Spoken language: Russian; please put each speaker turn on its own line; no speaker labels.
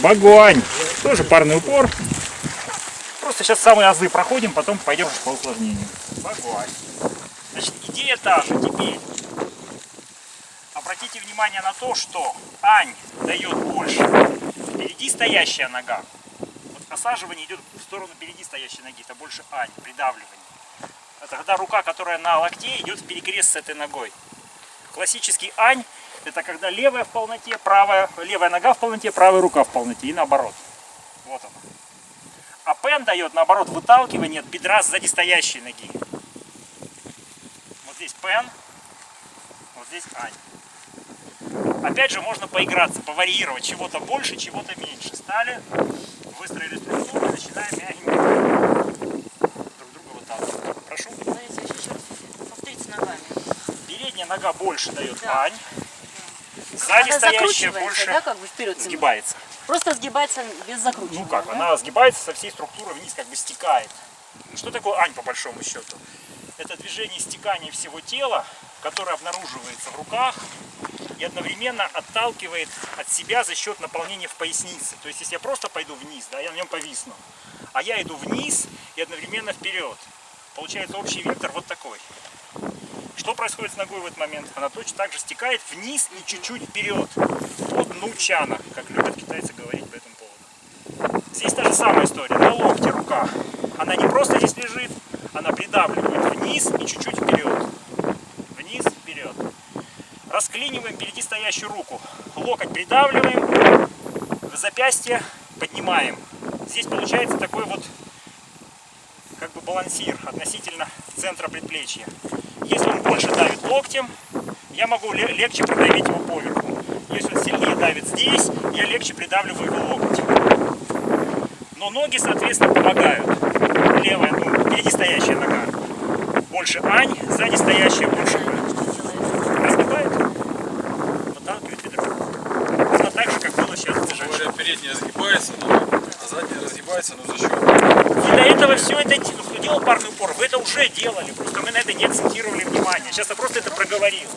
Багуань. Тоже парный упор. Просто сейчас самые азы проходим, потом пойдем по усложнению. Багуань. Значит, идея та же. Теперь обратите внимание на то, что ань дает больше. Впереди стоящая нога. Вот осаживание идет в сторону впереди стоящей ноги. Это больше ань, придавливание. Это когда рука, которая на локте, идет в перекрест с этой ногой. Классический ань — это когда левая в полноте, левая нога в полноте, правая рука в полноте. И наоборот. Вот он. А пен дает, наоборот, выталкивание от бедра сзади стоящей ноги. Вот здесь пен, вот здесь ань. Опять же, можно поиграться, поварьировать. Чего-то больше, чего-то меньше. Стали, выстроили структуру и начинаем мягенько друг друга выталкивать. Прошу.
Повторите ногами.
Передняя нога больше дает ань. Сзади стоящая больше,
да, как бы вперед
сгибается.
Просто сгибается без закручивания.
Ну как,
да?
она сгибается со всей структуры вниз, как бы стекает. Что такое ань по большому счету? Это движение стекания всего тела, которое обнаруживается в руках и одновременно отталкивает от себя за счет наполнения в пояснице. То есть если я просто пойду вниз, да, я на нем повисну, а я иду вниз и одновременно вперед. Получается общий вектор вот такой. Что происходит с ногой в этот момент? Она точно так же стекает вниз и чуть-чуть вперед. Вот нучана, как любят китайцы говорить по этому поводу. Здесь та же самая история. На локте рука. Она не просто здесь лежит, она придавливает вниз и чуть-чуть вперед. Вниз, вперед. Расклиниваем впереди стоящую руку. Локоть придавливаем, запястье поднимаем. Здесь получается такой вот как бы балансир относительно центра предплечья. Если он больше давит локтем, я могу легче придавить его поверху. Если он сильнее давит здесь, я легче придавливаю его локоть. Но ноги, соответственно, помогают. Левая, впереди стоящая нога больше ань, сзади стоящая больше ань. Разгибает, выталкивает бедро. Ровно так же, как было сейчас.
Говорят, передняя разгибается, а задняя разгибается, но за счет.
И до этого все это делал парный упор. Вы это уже делали, просто мы на это не акцентировали внимание. Сейчас я просто это проговорил.